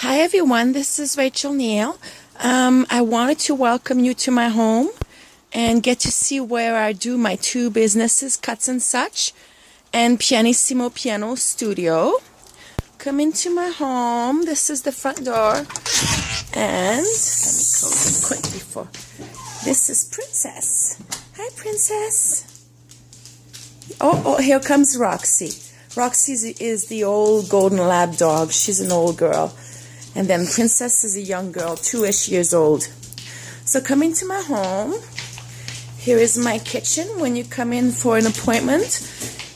Hi everyone, this is Rachel Neal. I wanted to welcome you to my home and get to see where I do my two businesses, Cuts and Such and Pianissimo Piano Studio. Come into my home. This is the front door. And let me close it quick before. This is Princess. Hi, Princess. Oh, here comes Roxy. Roxy is the old golden lab dog. She's an old girl. And then Princess is a young girl, 2-ish years old. So come into my home. Here is my kitchen. When you come in for an appointment,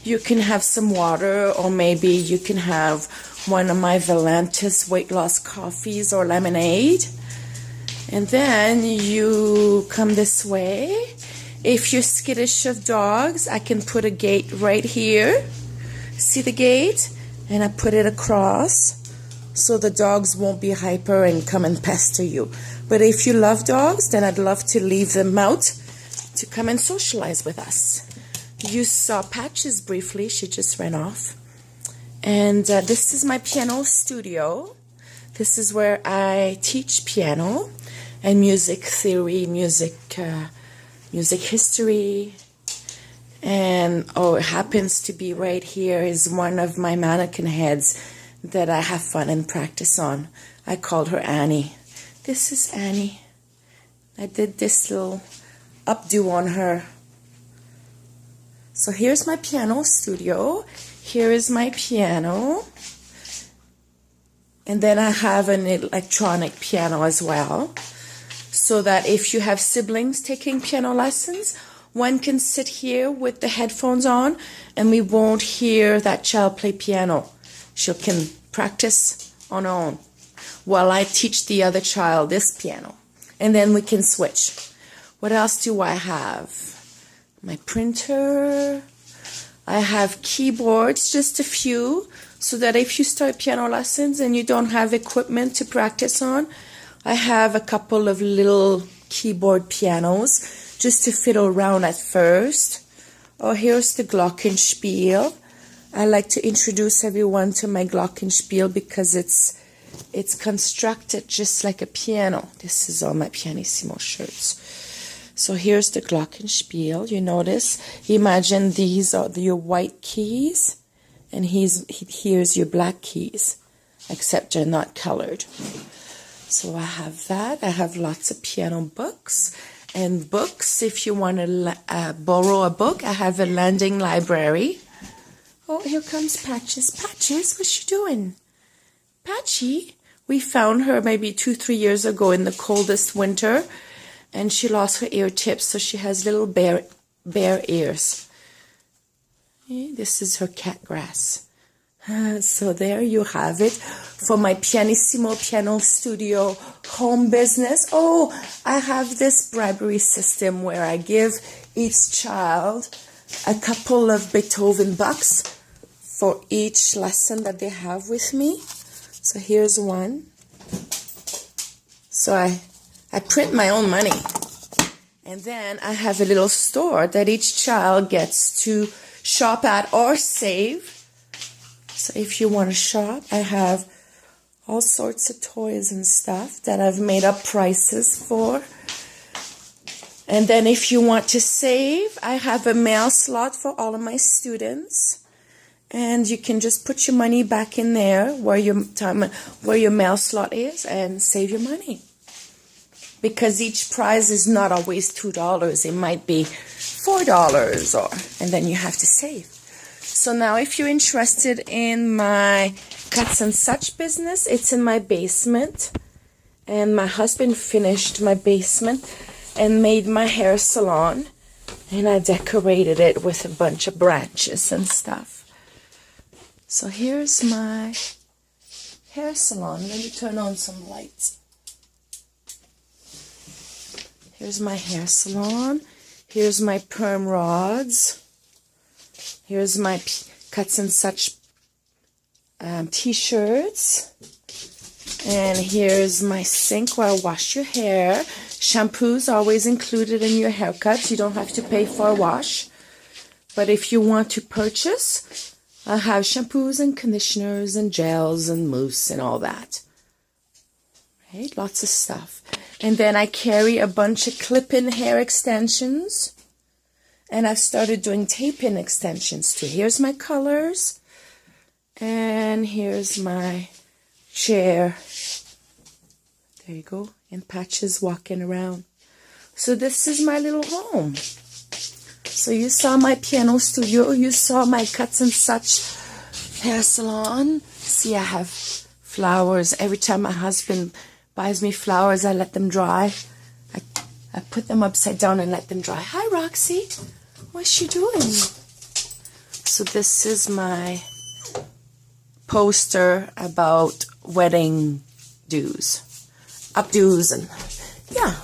you can have some water, or maybe you can have one of my Valantis weight loss coffees or lemonade. And then you come this way. If you're skittish of dogs, I can put a gate right here. See the gate? And I put it across so the dogs won't be hyper and come and pester you. But if you love dogs, then I'd love to leave them out to come and socialize with us. You saw Patches briefly. She just ran off. And this is my piano studio. This is where I teach piano and music theory, music history. And it happens to be right here is one of my mannequin heads that I have fun and practice on. I called her Annie. This is Annie. I did this little updo on her. So here's my piano studio. Here is my piano. And then I have an electronic piano as well. So that if you have siblings taking piano lessons, one can sit here with the headphones on and we won't hear that child play piano. She can practice on her own while I teach the other child this piano. And then we can switch. What else do I have? My printer. I have keyboards, just a few, so that if you start piano lessons and you don't have equipment to practice on, I have a couple of little keyboard pianos just to fiddle around at first. Oh, here's the glockenspiel. I like to introduce everyone to my glockenspiel because it's constructed just like a piano. This is all my pianissimo shirts. So here's the glockenspiel. You notice? Imagine these are your white keys, and here's your black keys, except they're not colored. So I have that. I have lots of piano books. And books, if you want to borrow a book, I have a lending library. Oh, here comes Patches. Patches, what's she doing? Patchy, we found her maybe 2-3 years ago in the coldest winter, and she lost her ear tips, so she has little bare ears. This is her cat grass. So there you have it for my Pianissimo Piano Studio home business. Oh, I have this bribery system where I give each child a couple of Beethoven bucks for each lesson that they have with me. So here's one. So I print my own money. And then I have a little store that each child gets to shop at or save. So if you want to shop, I have all sorts of toys and stuff that I've made up prices for. And then if you want to save, I have a mail slot for all of my students. And you can just put your money back in there where your mail slot is and save your money. Because each prize is not always $2. It might be $4 and then you have to save. So now if you're interested in my Cuts and Such business, it's in my basement. And my husband finished my basement and made my hair salon. And I decorated it with a bunch of branches and stuff. So here's my hair salon. Let me turn on some lights. Here's my hair salon. Here's my perm rods. Here's my Cuts and Such t-shirts. And here's my sink where I wash your hair. Shampoo's always included in your haircuts. You don't have to pay for a wash. But if you want to purchase, I have shampoos and conditioners and gels and mousse and all that. Okay, lots of stuff. And then I carry a bunch of clip-in hair extensions. And I've started doing tape-in extensions too. Here's my colors. And here's my chair. There you go. In patches walking around. So this is my little home. So you saw my piano studio. You saw my Cuts and Such hair salon. See, I have flowers. Every time my husband buys me flowers, I let them dry. I put them upside down and let them dry. Hi, Roxy. What's she doing? So this is my poster about wedding dues. Updos and yeah.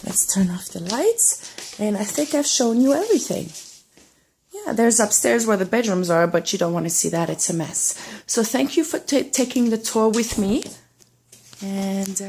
Let's turn off the lights. And I think I've shown you everything. Yeah, there's upstairs where the bedrooms are, but you don't want to see that. It's a mess. So thank you for taking the tour with me. And